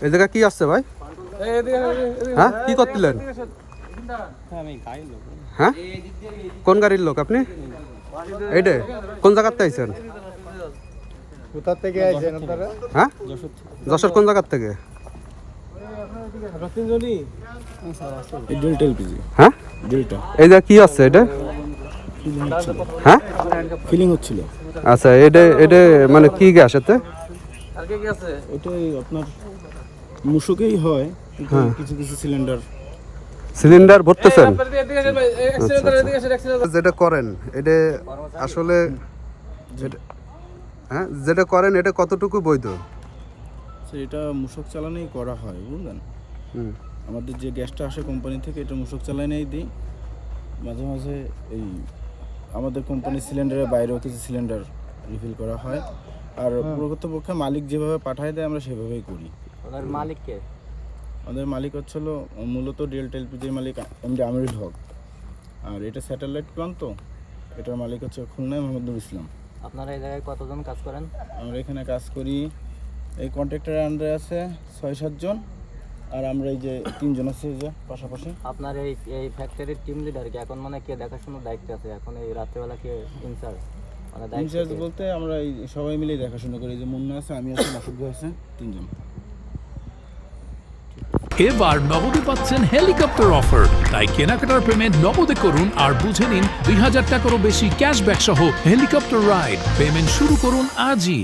এই জায়গা কি আসছে ভাই? হ্যাঁ, কি করছিলেন? হ্যাঁ, কোন গাড়ির লোক আপনি? এইটা কোন জায়গাতে আইছেন? কোথা থেকে আইছেন আপনারা? হ্যাঁ, যশোর কোন জায়গার থেকে? হ্যাঁ, এই জায়গা কি আছে এটা? হ্যাঁ, ফিলিং হচ্ছিল। আচ্ছা, এটা এটা মানে কি গ্যাস এতে? ওটাই আপনার মুশুকেই হয়, কিন্তু কিছু কিছু সিলিন্ডার ভরতেছেন? যেটা করেন এটা আসলে হ্যাঁ, যেটা করেন এটা কতটুকু বৈধ? এটা মূসক চালানোই করা হয়, বুঝলেন। আমাদের যে গ্যাসটা আসে কোম্পানি থেকে, এটা মূসক চালানোই দিই। মাঝে মাঝে এই আমাদের কোম্পানির সিলিন্ডারের বাইরেও কিছু সিলিন্ডার রিফিল করা হয়। আর প্রকৃতপক্ষে মালিক যেভাবে পাঠায় দেয় আমরা সেভাবেই করি। মালিককে আমাদের মালিক হচ্ছিল মূলত ডেল্টা এলপিজির মালিক এমডি আমিরুল হক। আর এটা স্যাটেলাইট প্ল্যান, তো এটার মালিক হচ্ছে খুলনায় মোহাম্মদ নুর ইসলাম। আপনারা এই জায়গায় কতজন কাজ করেন? আমরা এখানে কাজ করি, এই কন্ট্রাক্টরের আন্ডারে আছে 6-7 জন, আর আমরা এই যে 3 জন আছি যে পাশাপাশি। আপনার এই ফ্যাক্টরির টিম লিডার কি এখন মানে কে দেখাশোনার দায়িত্বে আছে? এখন এই রাত্রেবেলা কে ইনচার্জ? মানে ইনচার্জ বলতে আমরা এই সবাই মিলে দেখাশোনা করি। যে মুন্না আছে, আমি আছি, মাসুদ ভাই আছে, 3 জন। এবার নগদে পাচ্ছেন হেলিকপ্টার অফার, তাই কেনাকাটার পেমেন্ট নগদে করুন আর বুঝে নিন 2000 টাকারও বেশি ক্যাশব্যাক সহ হেলিকপ্টার রাইড। পেমেন্ট শুরু করুন আজই।